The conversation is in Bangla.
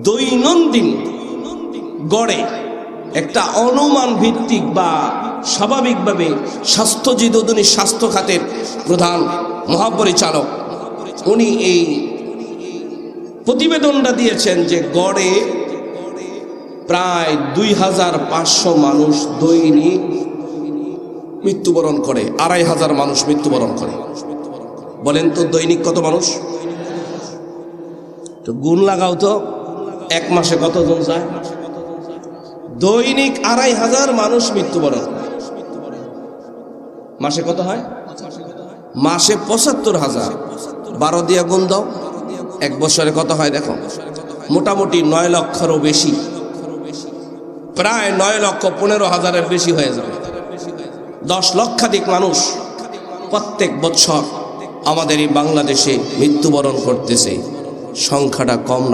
দৈনন্দিন গড়ে একটা অনুমান ভিত্তিক বা স্বাভাবিকভাবে স্বাস্থ্যজিৎ উনি স্বাস্থ্য খাতের প্রধান মহাপরিচালক, উনি এই প্রতিবেদনটা দিয়েছেন যে গড়ে প্রায় 2500 মানুষ দৈনিক মৃত্যুবরণ করে, 2500 মানুষ মৃত্যুবরণ করে। বলেন তো দৈনিক কত মানুষ? তো গুণ লাগাও তো, এক মাসে কতজন যায়? দৈনিক 2500 মানুষ মৃত্যুবরণ। মাসে কত হয়? মাসে 75,000। 12 দিয়ে গুণ দাও, এক বছরে কত হয় দেখো। মোটামুটি 9 লক্ষেরও বেশি, প্রায় 9,15,000-এর বেশি হয়ে যাবে। 10 লক্ষাধিক মানুষ প্রত্যেক বছর আমাদের এই বাংলাদেশে মৃত্যুবরণ করতেছে। সংখ্যাটা কম না।